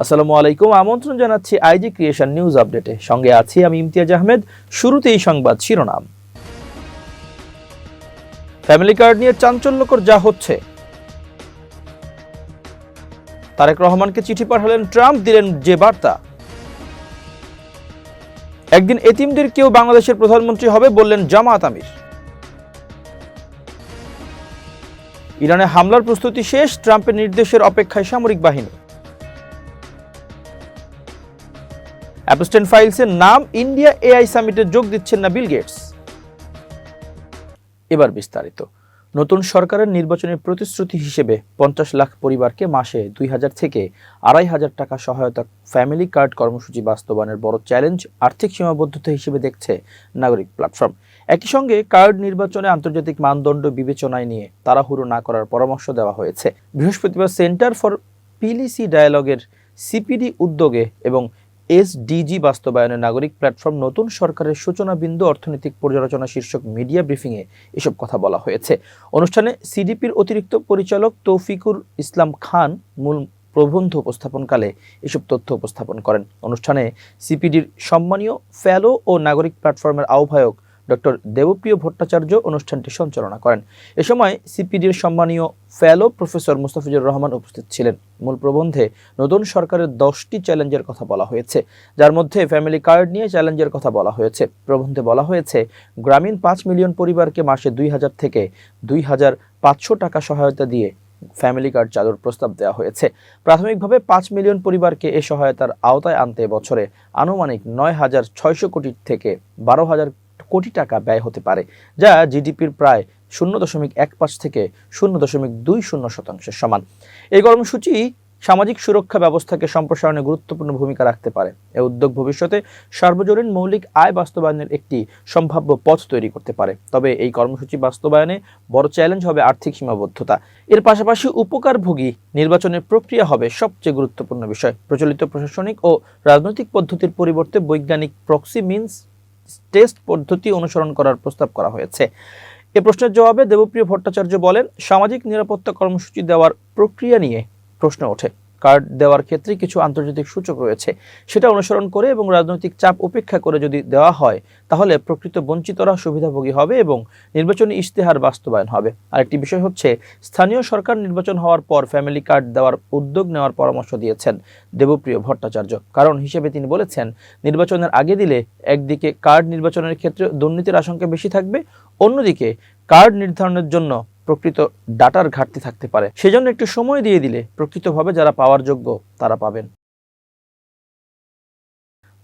আসসালামু আলাইকুম, আমন্ত্রণ জানাচ্ছি আইজি ক্রিয়েশন নিউজ আপডেটে। সঙ্গে আছি আমি ইমতিয়াজ আহমেদ। শুরুতেই সংবাদ শিরোনাম। ফ্যামিলি কার্ড নিয়ে চাঞ্চল্যকর যা হচ্ছে। তারেক রহমানকে চিঠি পাঠালেন ট্রাম্প, দিলেন যে বার্তা। একদিন এতিমদের কেউ বাংলাদেশের প্রধানমন্ত্রী হবে বললেন জামায়াত আমির। ইরানে হামলার প্রস্তুতি শেষ, ট্রাম্পের নির্দেশের অপেক্ষায় সামরিক বাহিনী। অ্যাপস্টেন ফাইলসের নাম, ইন্ডিয়া এআই সামিটে যোগ দিচ্ছেন না বিল গেটস। এবার বিস্তারিত। নতুন সরকারের নির্বাচনী প্রতিশ্রুতি হিসেবে 50 লাখ পরিবারকে মাসে 2000 থেকে 2500 টাকা সহায়তা ফ্যামিলি কার্ড কর্মসূচি বাস্তবায়নের বড় চ্যালেঞ্জ আর্থিক সীমাবদ্ধতা হিসেবে দেখছে নাগরিক প্ল্যাটফর্ম। একই সঙ্গে কার্ড নির্বাচনে আন্তর্জাতিক মানদণ্ড বিবেচনায় নিয়ে তাড়াহুড়ো না করার পরামর্শ দেওয়া হয়েছে। বৃহস্পতিবার সেন্টার ফর পিলিসি ডায়ালগের সিপিডি উদ্যোগে এবং এসডিজি বাস্তবায়নে নাগরিক প্ল্যাটফর্ম নতুন সরকারের সূচনা বিন্দু অর্থনৈতিক পর্যালোচনা শীর্ষক মিডিয়া ব্রিফিংয়ে এসব কথা বলা হয়েছে। অনুষ্ঠানে সিডিপির অতিরিক্ত পরিচালক তৌফিকুর ইসলাম খান মূল প্রবন্ধ উপস্থাপনকালে এসব তথ্য উপস্থাপন করেন। অনুষ্ঠানে সিপিডির সম্মানীয় ফেলো ও নাগরিক প্ল্যাটফর্মের আহ্বায়ক ডক্টর দেবপ্রিয় ভট্টাচার্য অনুষ্ঠানটি সঞ্চালনা করেন। এ সময় সিপিডির সম্মানীয় ফেলো প্রফেসর মুস্তাফিজুর রহমান উপস্থিত ছিলেন। মূল প্রবন্ধে নতুন সরকারের 10টি চ্যালেঞ্জের কথা বলা হয়েছে, যার মধ্যে ফ্যামিলি কার্ড নিয়ে চ্যালেঞ্জের কথা বলা হয়েছে। প্রবন্ধে বলা হয়েছে, গ্রামীণ 5 মিলিয়ন পরিবারকে মাসে 2000 থেকে 2500 টাকা সহায়তা দিয়ে ফ্যামিলি কার্ড চালুর প্রস্তাব দেওয়া হয়েছে। প্রাথমিকভাবে 5 মিলিয়ন পরিবারকে এ সহায়তার আওতায় আনতে বছরে আনুমানিক 9,600 কোটি থেকে 12,000 কোটি টাকা ব্যয় হতে পারে, যা জিডিপির প্রায় 0.15 থেকে 0.20% সমান। এই কর্মসূচি সামাজিক সুরক্ষা ব্যবস্থাকে সম্প্রসারণে গুরুত্বপূর্ণ ভূমিকা রাখতে পারে। এই উদ্যোগ ভবিষ্যতে সার্বজনীন মৌলিক আয় বাস্তবায়নের একটি সম্ভাব্য পথ তৈরি করতে পারে। তবে এই কর্মসূচি বাস্তবায়নে বড় চ্যালেঞ্জ হবে আর্থিক সীমাবদ্ধতা। এর পাশাপাশি উপকারভোগী নির্বাচনের প্রক্রিয়া হবে সবচেয়ে গুরুত্বপূর্ণ বিষয়। প্রচলিত প্রশাসনিক ও রাজনৈতিক পদ্ধতির পরিবর্তে বৈজ্ঞানিক প্রক্সি মিন্স টেস্ট পদ্ধতি অনুসরণ করার প্রস্তাব করা হয়েছে। এ প্রশ্নের জবাবে দেবপ্রিয় ভট্টাচার্য বলেন, সামাজিক নিরাপত্তা কর্মসূচি দেওয়ার প্রক্রিয়া নিয়ে প্রশ্ন ওঠে। কার্ড দেওয়ার ক্ষেত্রে কিছু আন্তর্জাতিক সূচক রয়েছে, সেটা অনুসরণ করে এবং রাজনৈতিক চাপ উপেক্ষা করে যদি দেওয়া হয়, তাহলে প্রকৃত বঞ্চিতরা সুবিধাভোগী হবে এবং নির্বাচনী ইশতেহার বাস্তবায়ন হবে। আরেকটি বিষয় হচ্ছে, স্থানীয় সরকার নির্বাচন হওয়ার পর ফ্যামিলি কার্ড দেওয়ার উদ্যোগ নেওয়ার পরামর্শ দিয়েছেন দেবপ্রিয় ভট্টাচার্য। কারণ হিসেবে তিনি বলেছেন, নির্বাচনের আগে দিলে একদিকে কার্ড নির্বাচনের ক্ষেত্রে দুর্নীতির আশঙ্কা বেশি থাকবে, অন্যদিকে কার্ড নির্ধারণের জন্য প্রকৃত ডাটার ঘাটতি থাকতে পারে। সেজন্য একটু সময় দিয়ে দিলে প্রকৃতভাবে যারা পাওয়ার যোগ্য তারা পাবেন।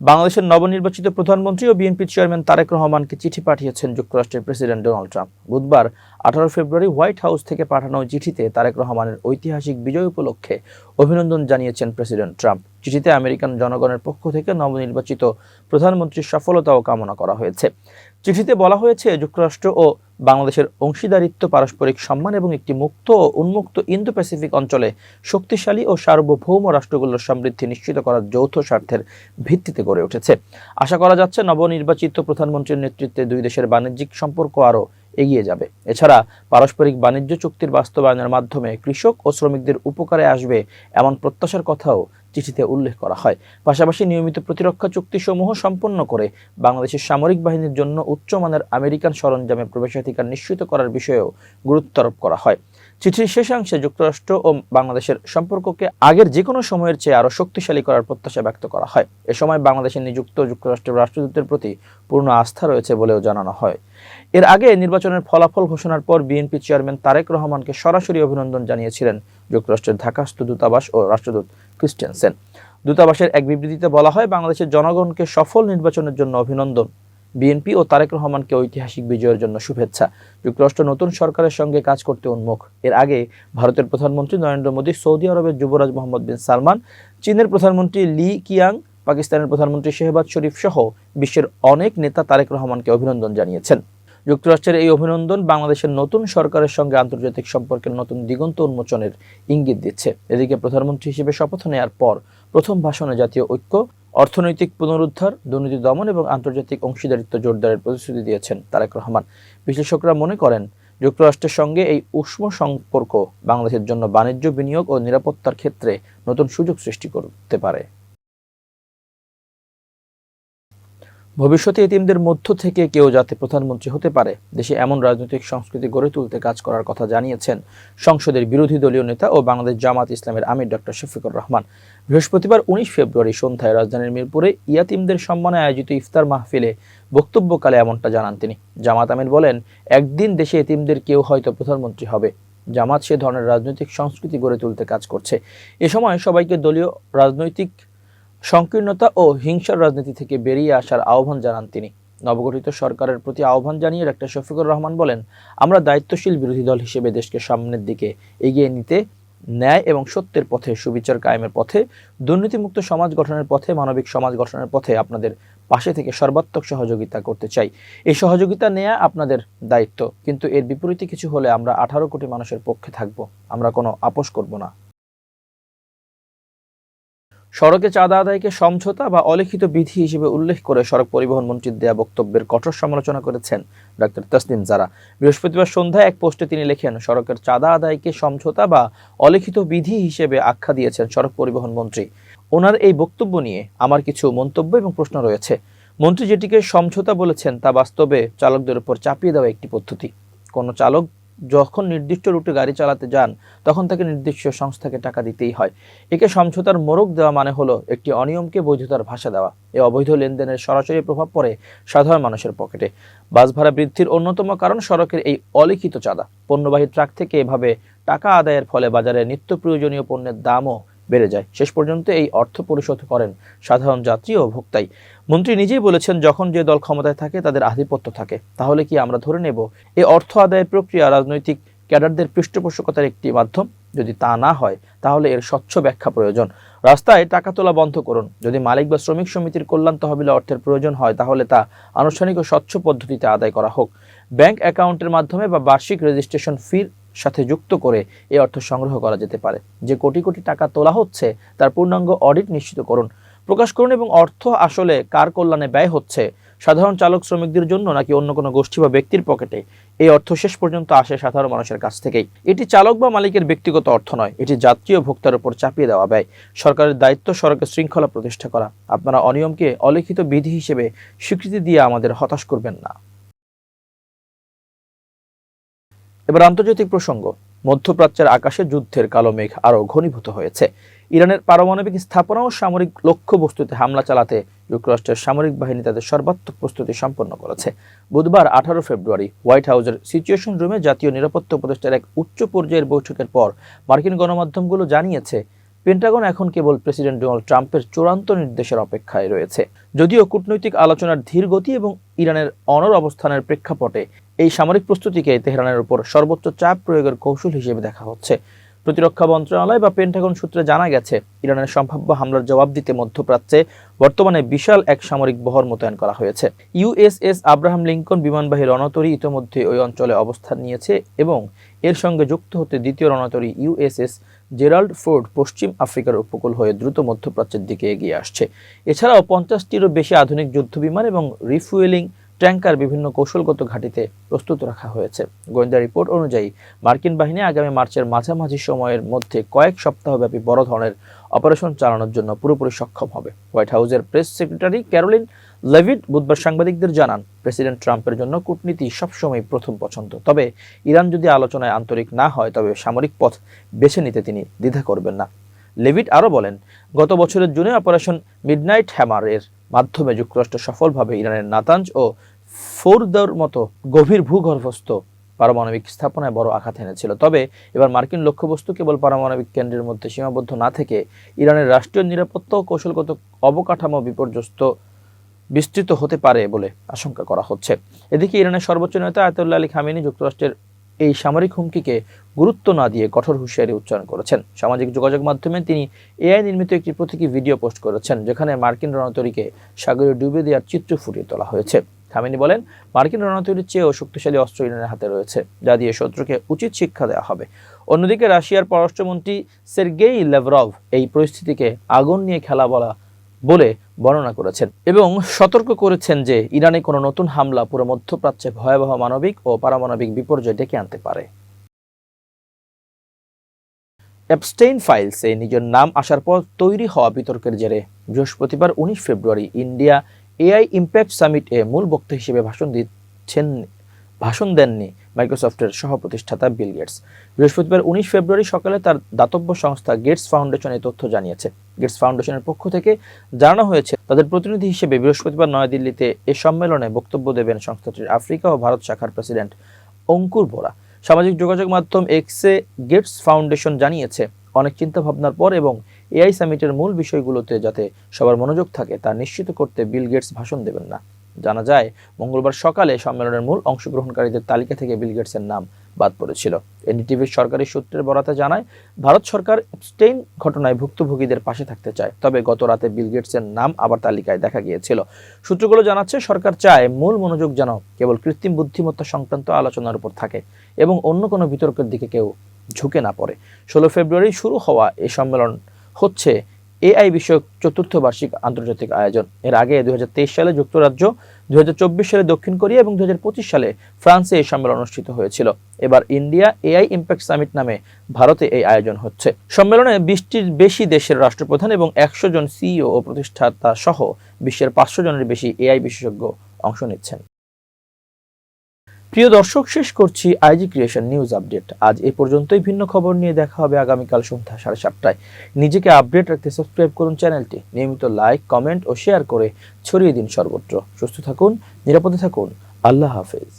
বাংলাদেশের নবনির্বাচিত প্রধানমন্ত্রী ও বিএনপি চেয়ারম্যান তারেক রহমানকে চিঠি পাঠিয়েছেন যুক্তরাষ্ট্রের প্রেসিডেন্ট ডোনাল্ড ট্রাম্প। বুধবার 18 ফেব্রুয়ারি হোয়াইট হাউস থেকে পাঠানো চিঠিতে তারেক রহমানের ঐতিহাসিক বিজয় উপলক্ষে অভিনন্দন জানিয়েছেন প্রেসিডেন্ট ট্রাম্প। চিঠিতে আমেরিকান জনগণের পক্ষ থেকে নবনির্বাচিত প্রধানমন্ত্রীর সফলতাও কামনা করা হয়েছে। চিঠিতে বলা হয়েছে, যুক্তরাষ্ট্র ও বাংলাদেশের অংশীদারিত্ব পারস্পরিক সম্মান এবং একটি মুক্ত ও উন্মুক্ত ইন্দো প্যাসিফিক অঞ্চলে শক্তিশালী ও সার্বভৌম রাষ্ট্রগুলোর সমৃদ্ধি নিশ্চিত করার যৌথ স্বার্থের ভিত্তিতে গড়ে উঠেছে। আশা করা যাচ্ছে নবনির্বাচিত প্রধানমন্ত্রীর নেতৃত্বে দুই দেশের বাণিজ্যিক সম্পর্ক আরও এগিয়ে যাবে। এছাড়া পারস্পরিক বাণিজ্য চুক্তির বাস্তবায়নের মাধ্যমে কৃষক ও শ্রমিকদের উপকারে আসবে এমন প্রত্যাশার কথাও চিঠিতে উল্লেখ করা হয়। পাশাপাশি নিয়মিত প্রতিরক্ষা চুক্তিসমূহ সম্পন্ন করে বাংলাদেশের সামরিক বাহিনীর জন্য উচ্চমানের আমেরিকান সরঞ্জামে প্রবেশাধিকার নিশ্চিত করার বিষয়েও গুরুত্ব আরোপ করা হয়। চিঠির শেষাংশে যুক্তরাষ্ট্র ও বাংলাদেশের সম্পর্ককে আগের যে কোনো সময়ের চেয়ে আরও শক্তিশালী করার প্রত্যাশা ব্যক্ত করা হয়। এ সময় বাংলাদেশে নিযুক্ত যুক্তরাষ্ট্রের রাষ্ট্রদূতের প্রতি পূর্ণ আস্থা রয়েছে বলেও জানানো হয়। এর আগে নির্বাচনের ফলাফল ঘোষণার পর বিএনপি চেয়ারম্যান তারেক রহমানকে সরাসরি অভিনন্দন জানিয়েছিলেন যুক্তরাষ্ট্রের ঢাকাস্থ দূতাবাস ও রাষ্ট্রদূত ক্রিস্টেনসেন। দূতাবাসের এক বিবৃতিতে বলা হয়, বাংলাদেশের জনগণকে সফল নির্বাচনের জন্য অভিনন্দন। বিএনপি ও তারেক রহমানকে ঐতিহাসিক বিজয়ের জন্য শুভেচ্ছা। যুক্তরাষ্ট্র নতুন সরকারের সঙ্গে কাজ করতে উন্মুখ। এর আগে ভারতের প্রধানমন্ত্রী নরেন্দ্র মোদী, সৌদি আরবের যুবরাজ মোহাম্মদ বিন সালমান, চীনের প্রধানমন্ত্রী লি কিয়াং, পাকিস্তানের প্রধানমন্ত্রী শেহবাজ শরীফ সহ বিশ্বের অনেক নেতা তারেক রহমানকে অভিনন্দন জানিয়েছেন। যুক্তরাষ্ট্রের এই অভিনন্দন বাংলাদেশের নতুন সরকারের সঙ্গে আন্তর্জাতিক সম্পর্কের নতুন দিগন্ত উন্মোচনের ইঙ্গিত দিচ্ছে। এদিকে প্রধানমন্ত্রী হিসেবে শপথ নেওয়ার পর প্রথম ভাষণে জাতীয় ঐক্য, অর্থনৈতিক পুনরুদ্ধার, দুর্নীতি দমন এবং আন্তর্জাতিক অংশীদারিত্ব জোরদারের প্রতিশ্রুতি দিয়েছেন তারেক রহমান। বিশ্লেষকরা মনে করেন, যুক্তরাষ্ট্রের সঙ্গে এই উষ্ণ সম্পর্ক বাংলাদেশের জন্য বাণিজ্য, বিনিয়োগ ও নিরাপত্তার ক্ষেত্রে নতুন সুযোগ সৃষ্টি করতে পারে। ভবিষ্যতে এতিমদের মধ্য থেকে কেউ যাতে প্রধানমন্ত্রী হতে পারে, দেশে এমন রাজনৈতিক সংস্কৃতি গড়ে তুলতে কাজ করার কথা জানিয়েছেন সংসদের বিরোধী দলীয় নেতা ও বাংলাদেশ জামাত ইসলামের আমির ডক্টর শফিকুর রহমান। বৃহস্পতিবার 19 ফেব্রুয়ারি সন্ধ্যায় রাজধানীর মিরপুরে ইয়াতিমদের সম্মানে আয়োজিত ইফতার মাহফিলে বক্তব্যকালে এমনটা জানান তিনি। জামাত আমির বলেন, একদিন দেশে এতিমদের কেউ হয়তো প্রধানমন্ত্রী হবে। জামাত সে ধরনের রাজনৈতিক সংস্কৃতি গড়ে তুলতে কাজ করছে। এ সময় সবাইকে দলীয় রাজনৈতিক সংকীর্ণতা ও হিংসার রাজনীতি থেকে বেরিয়ে আসার আহ্বান জানান তিনি। নবগঠিত সরকারের প্রতি আহ্বান জানিয়ে ডক্টর শফিকুর রহমান বলেন, আমরা দায়িত্বশীল বিরোধী দল হিসেবে দেশকে সামনের দিকে এগিয়ে নিতে ন্যায় এবং সত্যের পথে, সুবিচার কায়েমের পথে, দুর্নীতিমুক্ত সমাজ গঠনের পথে, মানবিক সমাজ গঠনের পথে আপনাদের পাশে থেকে সর্বাত্মক সহযোগিতা করতে চাই। এই সহযোগিতা নেওয়া আপনাদের দায়িত্ব, কিন্তু এর বিপরীতে কিছু হলে আমরা 18 কোটি মানুষের পক্ষে থাকব। আমরা কোনো আপোষ করব না। সড়কে চাঁদা আদায়কে সমঝোতা বা অলিখিত বিধি হিসেবে উল্লেখ করে সড়ক পরিবহন মন্ত্রীর দেয়া বক্তব্যের কঠোর সমালোচনা করেছেন ডক্টর তসলিম জারা। বৃহস্পতিবার সন্ধ্যায় এক পোস্টে তিনি লেখেন, সড়কের চাঁদা আদায়কে সমঝোতা বা অলিখিত বিধি হিসেবে আখ্যা দিয়েছেন সড়ক পরিবহন মন্ত্রী। ওনার এই বক্তব্য নিয়ে আমার কিছু মন্তব্য এবং প্রশ্ন রয়েছে। মন্ত্রী যেটিকে সমঝোতা বলেছেন তা বাস্তবে চালকদের উপর চাপিয়ে দেওয়া একটি পদ্ধতি। কোনো চালক যখন নির্দিষ্ট রুটে গাড়ি চালাতে যান তখন তাকে নির্দিষ্ট সংস্থাকে টাকা দিতেই হয়। একে সমঝোতার মোড়ক দেওয়া মানে হলো একটি অনিয়মকে বৈধতার ভাষা দেওয়া। এই অবৈধ লেনদেনের সরাসরি প্রভাব পড়ে সাধারণ মানুষের পকেটে। বাস ভাড়া বৃদ্ধির অন্যতম কারণ সড়কের এই অলিখিত চাঁদা। পণ্যবাহী ট্রাক থেকে এভাবে টাকা আদায়ের ফলে বাজারে নিত্য প্রয়োজনীয় পণ্যের দামও বেড়ে যায়। শেষ পর্যন্ত এই অর্থ পরিশোধ করেন সাধারণ যাত্রী ও ভোক্তাই। মন্ত্রী নিজেই বলেছেন, যখন যে দল ক্ষমতায় থাকে তাদের আধিপত্য থাকে। তাহলে কি আমরা ধরে নেব এই অর্থ আদায়ের প্রক্রিয়া রাজনৈতিক ক্যাডারদের পৃষ্ঠপোষকতার একটি মাধ্যম? যদি তা না হয় তাহলে এর স্বচ্ছ ব্যাখ্যা প্রয়োজন। রাস্তায় টাকা তোলা বন্ধ করুন। যদি মালিক বা শ্রমিক সমিতির কল্যাণ তহবিলে অর্থের প্রয়োজন হয় তাহলে তা আনুষ্ঠানিক ও স্বচ্ছ পদ্ধতিতে আদায় করা হোক। ব্যাংক অ্যাকাউন্টের মাধ্যমে বা বার্ষিক রেজিস্ট্রেশন ফির সাথে যুক্ত করে এই অর্থ সংগ্রহ করা যেতে পারে। যে কোটি কোটি টাকা তোলা হচ্ছে তার পূর্ণাঙ্গ অডিট নিশ্চিত করুন, প্রকাশ করুন এবং অর্থ আসলে কার কল্যাণে ব্যয় হচ্ছে, সাধারণ চালক শ্রমিকদের জন্য নাকি অন্য কোনো গোষ্ঠী বা ব্যক্তির পকেটে, এই অর্থ শেষ পর্যন্ত আসে সাধারণ মানুষের কাছ থেকেই। এটি চালক বা মালিকের ব্যক্তিগত অর্থ নয়, এটি যাত্রী ও ভোক্তার উপর চাপিয়ে দেওয়া ব্যয়। সরকারের দায়িত্ব সড়কে শৃঙ্খলা প্রতিষ্ঠা করা। আপনারা অনিয়মকে অলিখিত বিধি হিসেবে স্বীকৃতি দিয়ে আমাদের হতাশ করবেন না। এবার আন্তর্জাতিক প্রসঙ্গ। মধ্যপ্রাচ্যের আকাশে যুদ্ধের কালো মেঘ আরও ঘনীভূত হয়েছে। ইরানের পারমাণবিক স্থাপনা ও সামরিক লক্ষ্যবস্তুতে হামলা চালাতে যুক্তরাষ্ট্রের সামরিক বাহিনী তাদের সর্বাত্মক প্রস্তুতি সম্পন্ন করেছে। বুধবার 18 ফেব্রুয়ারি হোয়াইট হাউসের সিচুয়েশন রুমে জাতীয় নিরাপত্তা উপদেষ্টার এক উচ্চ পর্যায়ের বৈঠকের পর মার্কিন গণমাধ্যমগুলো জানিয়েছে, পেন্টাগন এখন কেবল প্রেসিডেন্ট ডোনাল্ড ট্রাম্পের চূড়ান্ত নির্দেশের অপেক্ষায় রয়েছে। যদিও কূটনৈতিক আলোচনার ধীর গতি এবং ইরানের অনড় অবস্থানের প্রেক্ষাপটে এই সামরিক প্রস্তুতিকে তেহরানের উপর সর্বোচ্চ চাপ প্রয়োগের কৌশল হিসেবে দেখা হচ্ছে। প্রতিরক্ষা মন্ত্রণালয় বা পেন্টাগন সূত্রে জানা গেছে, ইরানের সম্ভাব্য হামলার জবাব দিতে মধ্যপ্রাচ্যে বর্তমানে বিশাল এক সামরিক বহর মোতায়েন করা হয়েছে। ইউএসএস আব্রাহাম লিঙ্কন বিমানবাহী রণতরী ইতিমধ্যে ওই অঞ্চলে অবস্থান নিয়েছে এবং এর সঙ্গে যুক্ত হতে দ্বিতীয় রণতরী ইউএসএস জেরাল্ড ফোর্ড পশ্চিম আফ্রিকার উপকূল হয়ে দ্রুত মধ্যপ্রাচ্যের দিকে এগিয়ে আসছে। এছাড়াও 50টিরও বেশি আধুনিক যুদ্ধবিমান এবং রিফুয়েলিং ট্যাঙ্কার বিভিন্ন কৌশলগত ঘাঁটিতে প্রস্তুত রাখা হয়েছে। গোয়েন্দা রিপোর্ট অনুযায়ী মার্কিন বাহিনী আগামী মার্চের মাঝামাঝি সময়ের মধ্যে কয়েক সপ্তাহব্যাপী বড় ধরনের অপারেশন চালানোর জন্য পুরোপুরি সক্ষম হবে। হোয়াইট হাউসের প্রেস সেক্রেটারি ক্যারোলিন লেভিট বুধবার সাংবাদিকদের জানান, প্রেসিডেন্ট ট্রাম্পের জন্য কূটনীতি সবসময় প্রথম পছন্দ। তবে ইরান যদি আলোচনায় আন্তরিক না হয় তবে সামরিক পথ বেছে নিতে তিনি দ্বিধা করবেন না। লেভিট আরও বলেন, গত বছরের জুনে অপারেশন মিডনাইট হ্যামার এর মাধ্যমে যুক্তরাষ্ট্র সফলভাবে ইরানের নাতাঞ্জ ও ফোরদর মতো গভীর ভূগর্ভস্থ পারমাণবিক স্থাপনায় বড় আঘাত এনেছিল। তবে এবার মার্কিন লক্ষ্যবস্তু কেবল পারমাণবিক কেন্দ্রের মধ্যে সীমাবদ্ধ না থেকে ইরানের রাষ্ট্রীয় নিরাপত্তা ও কৌশলগত অবকাঠামো বিপর্যস্ত বিস্তৃত হতে পারে বলে আশঙ্কা করা হচ্ছে। এদিকে ইরানের সর্বোচ্চ নেতা আয়াতুল্লাহ আলী খামেনি যুক্তরাষ্ট্রের এই সামরিক হুমকিকে গুরুত্ব না দিয়ে কঠোর হুঁশিয়ারি উচ্চারণ করেছেন। সামাজিক যোগাযোগ মাধ্যমে তিনি এআই নির্মিত একটি প্রতীকী ভিডিও পোস্ট করেছেন, যেখানে মার্কিন রণতরীকে সাগরে ডুবে দেওয়ার চিত্র ফুটিয়ে তোলা হয়েছে। খামেনি বলেন, মার্কিন রণতরীর চেয়েও শক্তিশালী অস্ত্র ইরানের হাতে রয়েছে, যা দিয়ে শত্রুকে উচিত শিক্ষা দেওয়া হবে। অন্যদিকে রাশিয়ার পররাষ্ট্রমন্ত্রী সের্গেই ল্যাভরভ এই পরিস্থিতিকে আগুন নিয়ে খেলা বলা বলে বর্ণনা করেছেন এবং সতর্ক করেছেন যে ইরানে কোনো নতুন হামলা পুরো মধ্যপ্রাচ্যে ভয়াবহ মানবিক ও পারমাণবিক বিপর্যয় ডেকে আনতে পারে। অ্যাপস্টেইন ফাইলসে নিজের নাম আসার পর তৈরি হওয়া বিতর্কের জেরে বৃহস্পতিবার 19 ফেব্রুয়ারি ইন্ডিয়া এআই ইম্প্যাক্ট সামিটে মূল বক্তা হিসেবে ভাষণ দেননি মাইক্রোসফটের সহ-প্রতিষ্ঠাতা বিল গেটস। বৃহস্পতিবার 19 ফেব্রুয়ারি সকালে তার দাতব্য সংস্থা গেটস ফাউন্ডেশন এই তথ্য জানিয়েছে। গেটস ফাউন্ডেশনের পক্ষ থেকে জানানো হয়েছে, তাদের প্রতিনিধি হিসেবে বৃহস্পতিবার নয়াদিল্লিতে এ সম্মেলনে বক্তব্য দেবেন সংস্থাটির আফ্রিকা ও ভারত শাখার প্রেসিডেন্ট অঙ্কুর বোরা। সামাজিক যোগাযোগ মাধ্যম এক্সে গেটস ফাউন্ডেশন জানিয়েছে, অনেক চিন্তা ভাবনার পর এবং এআই সামিটের মূল বিষয়গুলোতে যাতে সবার মনোযোগ থাকে তা নিশ্চিত করতে বিল গেটস ভাষণ দেবেন না। জানা যায়, মঙ্গলবার সকালে সম্মেলনের মূল অংশগ্রহণকারীদের তালিকা থেকে বিল গেটসের নাম বাদ পড়েছিল। এনডিটিভির সরকারি সূত্রের বরাতে জানায়, ভারত সরকার এপস্টেইন ঘটনায় ভুক্তভোগীদের পাশে থাকতে চায়, তবে গত রাতে বিল গেটসের নাম আবার তালিকায় দেখা গিয়েছিল। সূত্রগুলো জানাচ্ছে, সরকার চায় মূল মনোযোগ যেন কেবল কৃত্রিম বুদ্ধিমত্তা সংক্রান্ত আলোচনার উপর থাকে এবং অন্য কোনো বিতর্কের দিকে কেউ ঝুঁকে না পড়ে। 16 ফেব্রুয়ারি শুরু হওয়া এই সম্মেলন হচ্ছে এআই বিষয়ক চতুর্থ বার্ষিক আন্তর্জাতিক আয়োজন। এর আগে 2023 সালে যুক্তরাজ্য, 2024 সালে দক্ষিণ কোরিয়া এবং 2025 সালে ফ্রান্সে এই সম্মেলন অনুষ্ঠিত হয়েছিল। এবার ইন্ডিয়া এআই ইম্প্যাক্ট সামিট নামে ভারতে এই আয়োজন হচ্ছে। সম্মেলনে 20টির বেশি দেশের রাষ্ট্রপ্রধান এবং 100 জন সিইও ও প্রতিষ্ঠাতা সহ বিশ্বের 500 জনের বেশি এআই বিশেষজ্ঞ অংশ নিচ্ছেন। প্রিয় দর্শক, শেষ করছি আইজি ক্রিয়েশন নিউজ আপডেট। আজ এ পর্যন্তই। ভিন্ন খবর নিয়ে দেখা হবে আগামীকাল সন্ধ্যা 7:30টায়। নিজেকে আপডেট রাখতে সাবস্ক্রাইব করুন চ্যানেলটি। নিয়মিত লাইক, কমেন্ট ও শেয়ার করে ছড়িয়ে দিন সর্বত্র। সুস্থ থাকুন, নিরাপদে থাকুন। আল্লাহ হাফেজ।